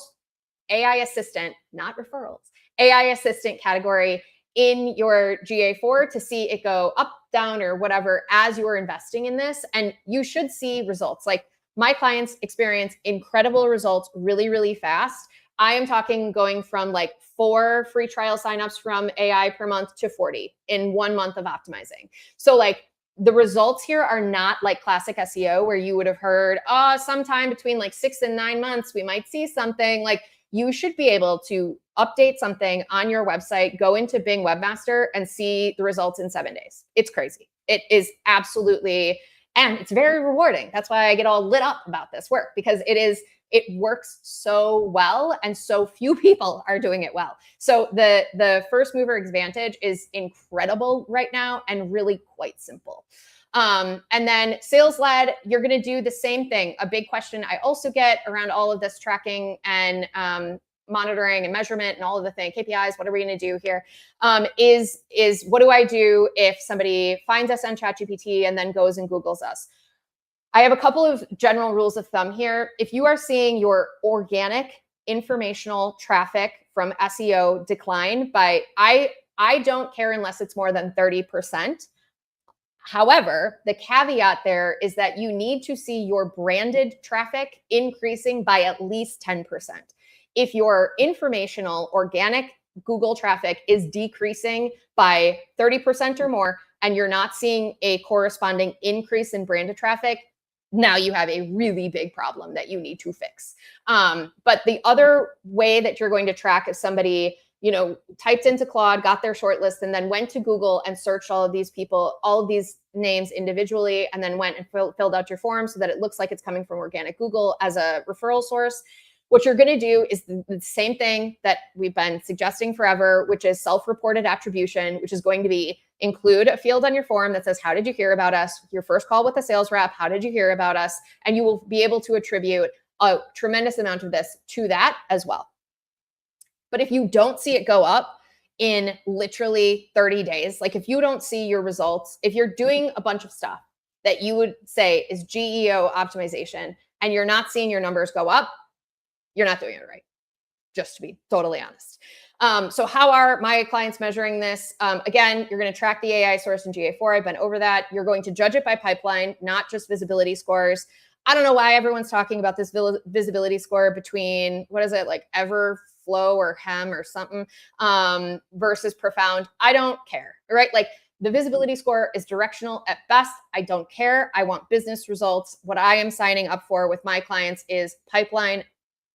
AI assistant, not referrals, AI assistant category in your GA4 to see it go up, down, or whatever as you are investing in this. And you should see results. Like my clients experience incredible results really, really fast. I am talking going from like 4 free trial signups from AI per month to 40 in 1 month of optimizing. So like the results here are not like classic SEO where you would have heard, oh, sometime between like 6 and 9 months, we might see something. Like you should be able to update something on your website, go into Bing Webmaster and see the results in 7 days. It's crazy. It is absolutely, and it's very rewarding. That's why I get all lit up about this work, because it works so well and so few people are doing it well. So the first mover advantage is incredible right now and really quite simple. And then sales led, you're going to do the same thing. A big question I also get around all of this tracking and monitoring and measurement and all of the things, KPIs, what are we going to do here? Is what do I do if somebody finds us on ChatGPT and then goes and Googles us? I have a couple of general rules of thumb here. If you are seeing your organic informational traffic from SEO decline by, I don't care unless it's more than 30%. However, the caveat there is that you need to see your branded traffic increasing by at least 10%. If your informational organic Google traffic is decreasing by 30% or more, and you're not seeing a corresponding increase in branded traffic, now you have a really big problem that you need to fix. But the other way that you're going to track if somebody, typed into Claude, got their shortlist, and then went to Google and searched all of these people, all of these names individually, and then went and filled out your form so that it looks like it's coming from organic Google as a referral source. What you're going to do is the same thing that we've been suggesting forever, which is self-reported attribution, which is going to be include a field on your form that says, how did you hear about us? Your first call with a sales rep, how did you hear about us? And you will be able to attribute a tremendous amount of this to that as well. But if you don't see it go up in literally 30 days, like if you don't see your results, if you're doing a bunch of stuff that you would say is GEO optimization and you're not seeing your numbers go up, you're not doing it right, just to be totally honest. So how are my clients measuring this? Again, you're going to track the AI source in GA4. I've been over that. You're going to judge it by pipeline, not just visibility scores. I don't know why everyone's talking about this visibility score between, what is it, like Everflow or Hem or something, versus Profound. I don't care, right? Like the visibility score is directional at best. I don't care. I want business results. What I am signing up for with my clients is pipeline,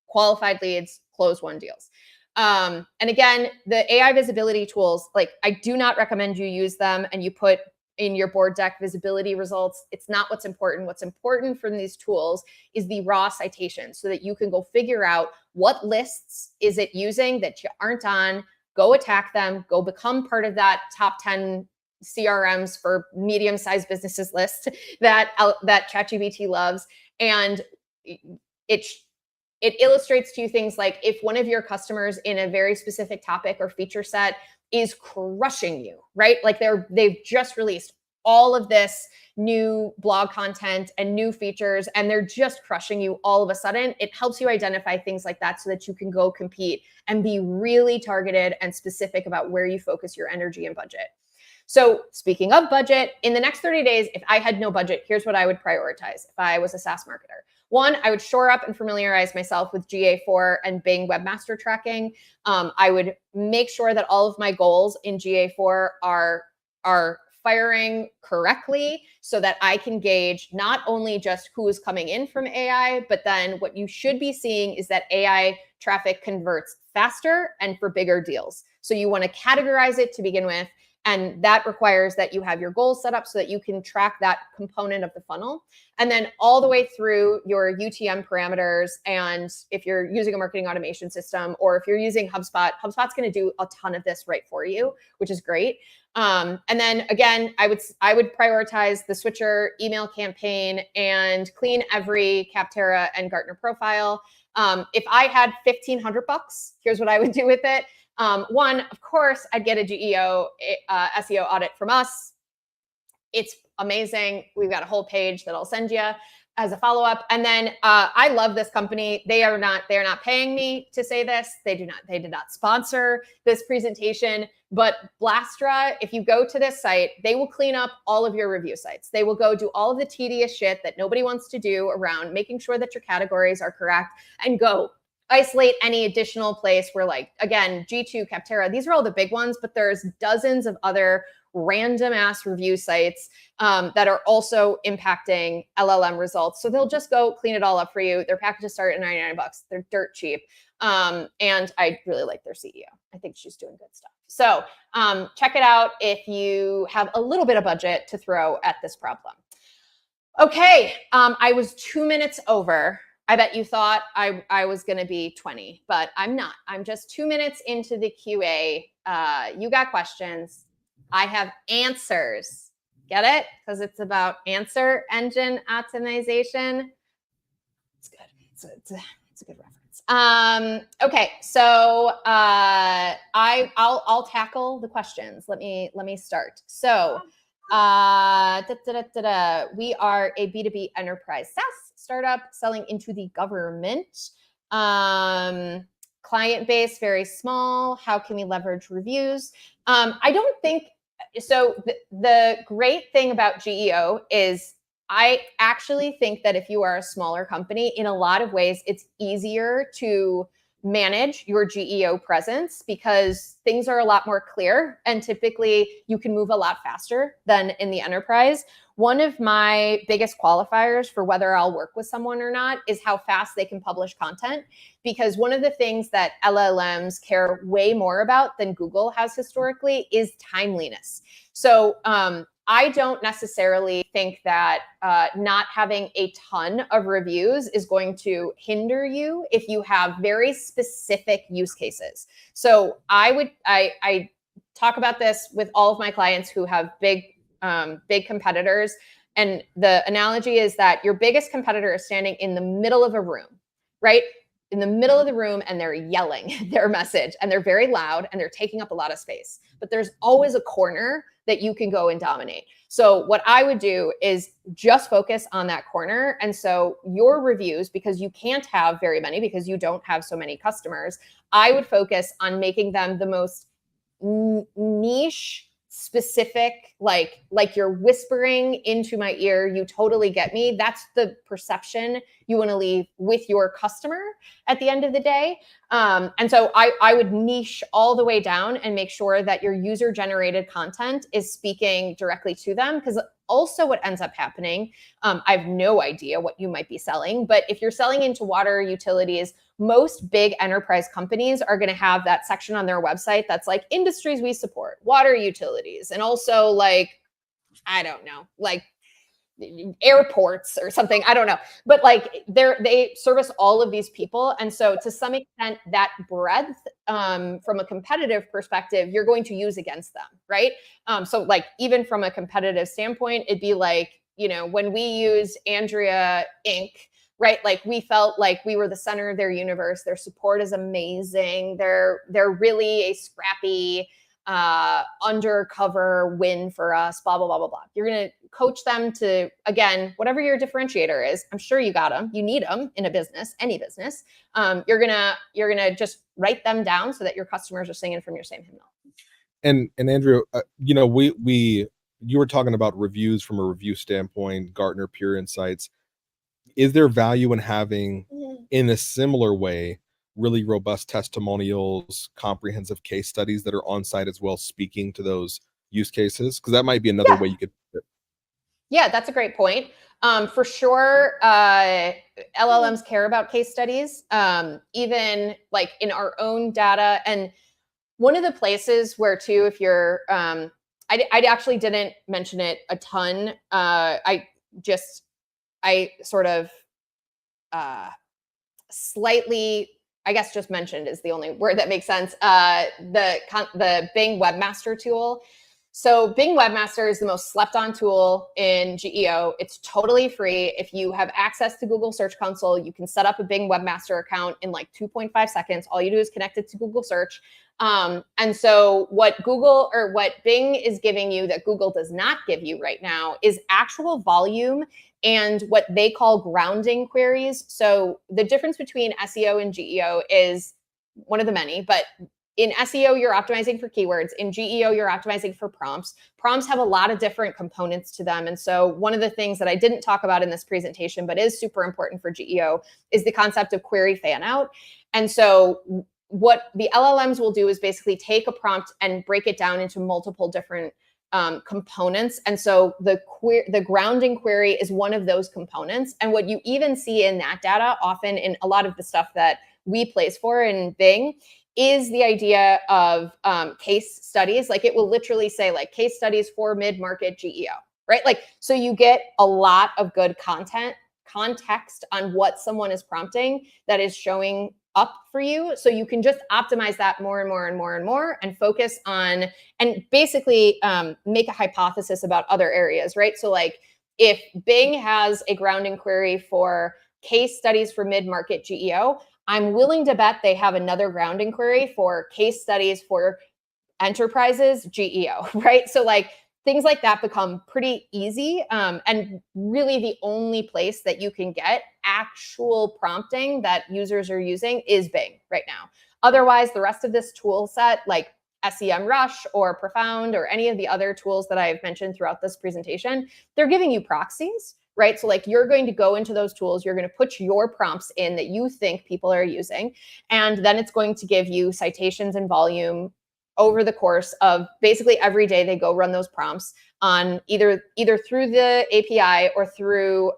qualified leads, close won deals. And again, the AI visibility tools, like I do not recommend you use them and you put in your board deck visibility results. It's not what's important. What's important from these tools is the raw citation so that you can go figure out what lists is it using that you aren't on, go attack them, go become part of that top 10 CRMs for medium-sized businesses list that ChatGPT loves. And it illustrates to you things like if one of your customers in a very specific topic or feature set is crushing you, right? Like they've just released all of this new blog content and new features, and they're just crushing you all of a sudden. It helps you identify things like that so that you can go compete and be really targeted and specific about where you focus your energy and budget. So speaking of budget, in the next 30 days, if I had no budget, here's what I would prioritize if I was a SaaS marketer. One, I would shore up and familiarize myself with GA4 and Bing Webmaster tracking. I would make sure that all of my goals in GA4 are firing correctly so that I can gauge not only just who is coming in from AI, but then what you should be seeing is that AI traffic converts faster and for bigger deals. So you want to categorize it to begin with. And that requires that you have your goals set up so that you can track that component of the funnel. And then all the way through your UTM parameters. And if you're using a marketing automation system, or if you're using HubSpot, HubSpot's going to do a ton of this right for you, which is great. And then again, I would prioritize the switcher email campaign and clean every Capterra and Gartner profile. If I had $1,500, here's what I would do with it. One, of course, I'd get a GEO SEO audit from us. It's amazing. We've got a whole page that I'll send you as a follow-up. And then I love this company. They are not paying me to say this. They did not sponsor this presentation. But Blastra, if you go to this site, they will clean up all of your review sites. They will go do all of the tedious shit that nobody wants to do around making sure that your categories are correct, and go isolate any additional place where, like, again, G2, Capterra, these are all the big ones, but there's dozens of other random ass review sites that are also impacting LLM results. So they'll just go clean it all up for you. Their packages start at $99. They're dirt cheap. And I really like their CEO. I think she's doing good stuff. So check it out if you have a little bit of budget to throw at this problem. Okay, I was 2 minutes over. I bet you thought I was going to be 20, but I'm not. I'm just 2 minutes into the QA. You got questions. I have answers. Get it? Because it's about answer engine optimization. It's good. It's a good reference. Okay, so I'll tackle the questions. Let me start. So we are a B2B enterprise SaaS startup selling into the government. Client base very small. How can we leverage reviews? I don't think so. The great thing about GEO is I actually think that if you are a smaller company, in a lot of ways, it's easier to manage your GEO presence because things are a lot more clear, and typically you can move a lot faster than in the enterprise. One of my biggest qualifiers for whether I'll work with someone or not is how fast they can publish content, because one of the things that LLMs care way more about than Google has historically is timeliness. So I don't necessarily think that not having a ton of reviews is going to hinder you if you have very specific use cases. So I talk about this with all of my clients who have big competitors. And the analogy is that your biggest competitor is standing in the middle of a room, right? In the middle of the room, and they're yelling their message, and they're very loud, and they're taking up a lot of space. But there's always a corner that you can go and dominate. So what I would do is just focus on that corner. And so your reviews, because you can't have very many because you don't have so many customers, I would focus on making them the most niche, specific, like you're whispering into my ear, you totally get me. That's the perception you want to leave with your customer at the end of the day. And so I would niche all the way down and make sure that your user generated content is speaking directly to them. Because also what ends up happening, I have no idea what you might be selling, but if you're selling into water utilities, most big enterprise companies are going to have that section on their website that's like industries we support, water utilities, and also like, I don't know, like airports or something. I don't know. But like they service all of these people. And so to some extent, that breadth from a competitive perspective, you're going to use against them, right? So like even from a competitive standpoint, it'd be like, you know, when we used Andrea Inc., right? Like we felt like we were the center of their universe. Their support is amazing. They're really a scrappy undercover win for us, blah, blah, blah, blah, blah. You're going to coach them to, again, whatever your differentiator is. I'm sure you got them. You need them in a business, any business. You're going to just write them down so that your customers are singing from your same hymnal. And Andrea, you know, you were talking about reviews from a review standpoint, Gartner, Pure Insights. Is there value in having, in a similar way, really robust testimonials, comprehensive case studies that are on site as well, speaking to those use cases? Because that might be another way you could. Yeah, that's a great point. For sure, LLMs care about case studies, even like in our own data. And one of the places where too, if you're, I actually didn't mention it a ton. I sort of slightly, I guess just mentioned is the only word that makes sense. The Bing Webmaster tool. So Bing Webmaster is the most slept on tool in GEO. It's totally free. If you have access to Google Search Console, you can set up a Bing Webmaster account in like 2.5 seconds. All you do is connect it to Google Search. And so what Bing is giving you that Google does not give you right now is actual volume and what they call grounding queries. So the difference between SEO and GEO is one of the many, but in SEO, you're optimizing for keywords. In GEO, you're optimizing for prompts. Prompts have a lot of different components to them. And so one of the things that I didn't talk about in this presentation, but is super important for GEO, is the concept of query fan out. And so what the LLMs will do is basically take a prompt and break it down into multiple different components. And so the grounding query is one of those components. And what you even see in that data, often in a lot of the stuff that we place for in Bing, is the idea of case studies. Like it will literally say like case studies for mid-market GEO, right? Like, so you get a lot of good context on what someone is prompting that is showing up for you. So you can just optimize that more and more and more and more and focus on, and basically make a hypothesis about other areas, right? So like if Bing has a grounding query for case studies for mid-market GEO, I'm willing to bet they have another grounding query for case studies for enterprises GEO, right? So like things like that become pretty easy, and really the only place that you can get actual prompting that users are using is Bing right now. Otherwise, the rest of this tool set, like SEMrush or Profound or any of the other tools that I've mentioned throughout this presentation, they're giving you proxies, right? So like you're going to go into those tools, you're going to put your prompts in that you think people are using, and then it's going to give you citations and volume over the course of basically every day. They go run those prompts on either through the API or through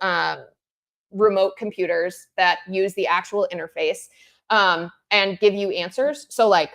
remote computers that use the actual interface, and give you answers. So like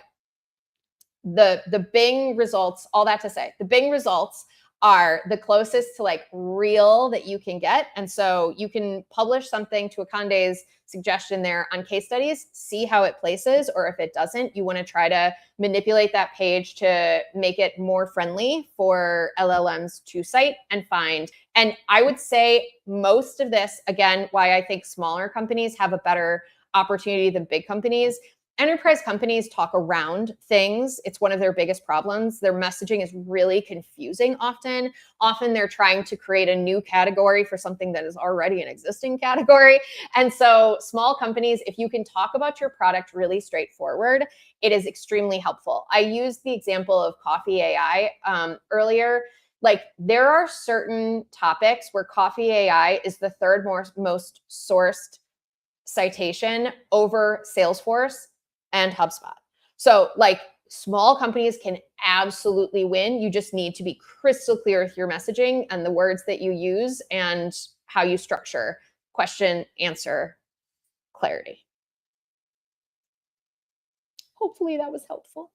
the Bing results, all that to say, the Bing results are the closest to like real that you can get. And so you can publish something to Akande's suggestion there on case studies, see how it places, or if it doesn't, you want to try to manipulate that page to make it more friendly for LLMs to cite and find. And I would say most of this, again, why I think smaller companies have a better opportunity than big companies. Enterprise companies talk around things. It's one of their biggest problems. Their messaging is really confusing often. Often they're trying to create a new category for something that is already an existing category. And so small companies, if you can talk about your product really straightforward, it is extremely helpful. I used the example of Coffee AI earlier. Like there are certain topics where Coffee AI is the third most sourced citation over Salesforce and HubSpot. So like small companies can absolutely win. You just need to be crystal clear with your messaging and the words that you use and how you structure question, answer, clarity. Hopefully that was helpful.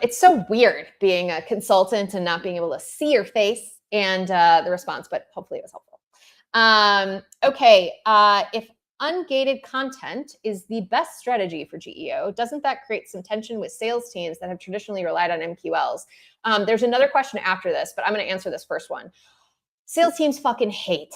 It's so weird being a consultant and not being able to see your face and the response, but hopefully it was helpful. Okay, if ungated content is the best strategy for GEO, doesn't that create some tension with sales teams that have traditionally relied on MQLs? There's another question after this, but I'm going to answer this first one. Sales teams fucking hate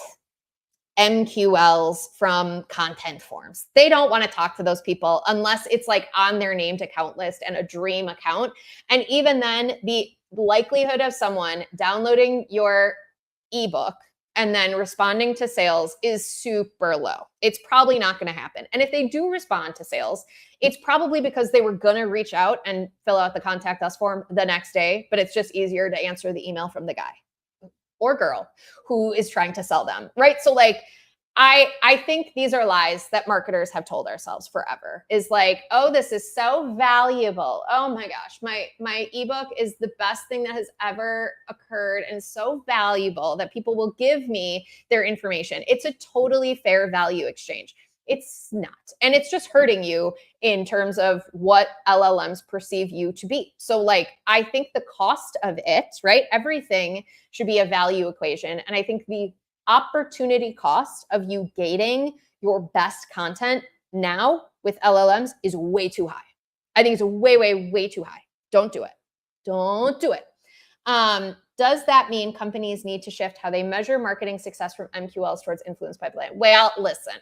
MQLs from content forms. They don't want to talk to those people unless it's like on their named account list and a dream account. And even then, the likelihood of someone downloading your ebook and then responding to sales is super low. It's probably not going to happen. And if they do respond to sales, it's probably because they were going to reach out and fill out the contact us form the next day, but it's just easier to answer the email from the guy or girl who is trying to sell them, right? So like I think these are lies that marketers have told ourselves forever. Is like, oh, this is so valuable. Oh my gosh, my ebook is the best thing that has ever occurred and so valuable that people will give me their information. It's a totally fair value exchange. It's not. And it's just hurting you in terms of what LLMs perceive you to be. So like, I think the cost of it, right? Everything should be a value equation. And I think the opportunity cost of you gating your best content now with LLMs is way too high. I think it's way, way, way too high. Don't do it. Don't do it. Does that mean companies need to shift how they measure marketing success from MQLs towards influence pipeline? Well, listen,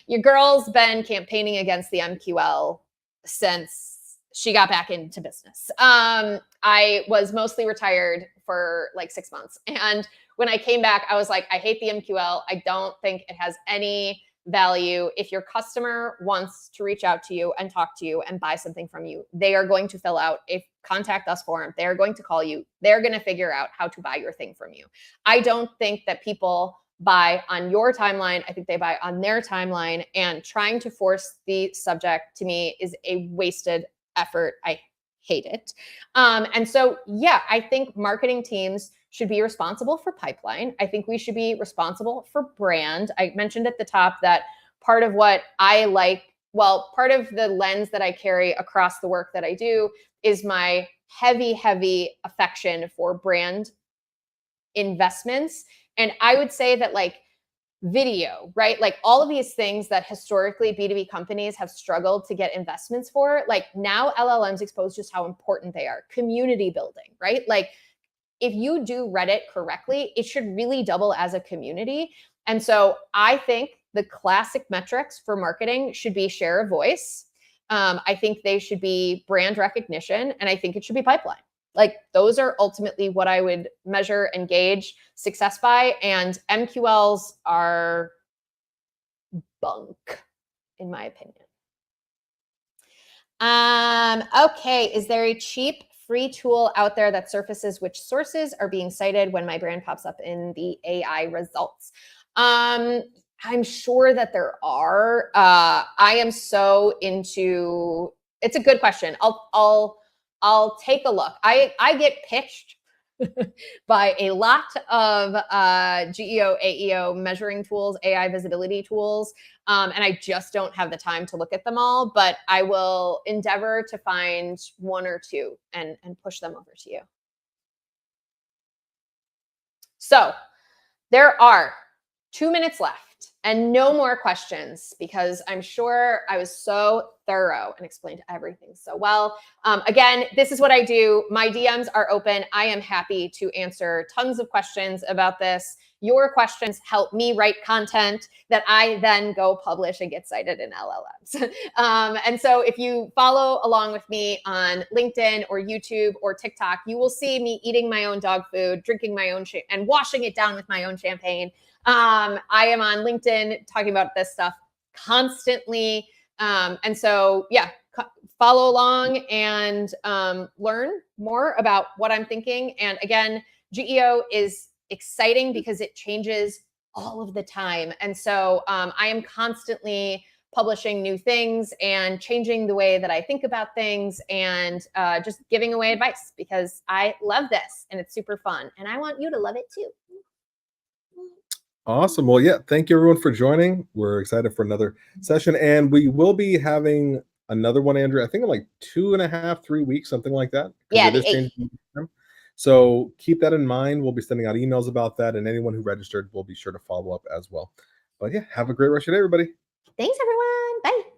your girl's been campaigning against the MQL since she got back into business. I was mostly retired for like 6 months. And when I came back, I was like, I hate the MQL. I don't think it has any value. If your customer wants to reach out to you and talk to you and buy something from you, they are going to fill out a contact us form. They're going to call you. They're going to figure out how to buy your thing from you. I don't think that people buy on your timeline. I think they buy on their timeline, and trying to force the subject to me is a wasted effort. I hate it. And so, yeah, I think marketing teams should be responsible for pipeline. I think we should be responsible for brand. I mentioned at the top that part of what I like, well, part of the lens that I carry across the work that I do is my heavy, heavy affection for brand investments. And I would say that like video, right? Like all of these things that historically B2B companies have struggled to get investments for, like now LLMs expose just how important they are. Community building, right? Like if you do Reddit correctly, it should really double as a community. And so I think the classic metrics for marketing should be share of voice. I think they should be brand recognition, and I think it should be pipeline. Like those are ultimately what I would measure and gauge success by. And MQLs are bunk, in my opinion. Okay, is there a cheap free tool out there that surfaces which sources are being cited when my brand pops up in the AI results? I'm sure that there are. I am so into. It's a good question. I'll take a look. I get pitched by a lot of GEO, AEO measuring tools, AI visibility tools, and I just don't have the time to look at them all, but I will endeavor to find one or two and push them over to you. So there are 2 minutes left and no more questions, because I'm sure I was so thorough and explained everything so well. Again, this is what I do. My DMs are open. I am happy to answer tons of questions about this. Your questions help me write content that I then go publish and get cited in LLMs. And so if you follow along with me on LinkedIn or YouTube or TikTok, you will see me eating my own dog food, drinking my own and washing it down with my own champagne. I am on LinkedIn talking about this stuff constantly. And so, yeah, follow along and learn more about what I'm thinking. And again, GEO is exciting because it changes all of the time. And so I am constantly publishing new things and changing the way that I think about things, and just giving away advice, because I love this and it's super fun. And I want you to love it too. Awesome. Well, yeah, thank you everyone for joining. We're excited for another session, and we will be having another one, Andrea, I think in like 2.5, 3 weeks, something like that. Yeah, it is changing. So keep that in mind. We'll be sending out emails about that, and anyone who registered will be sure to follow up as well. But yeah, have a great rest of your day, everybody. Thanks, everyone. Bye.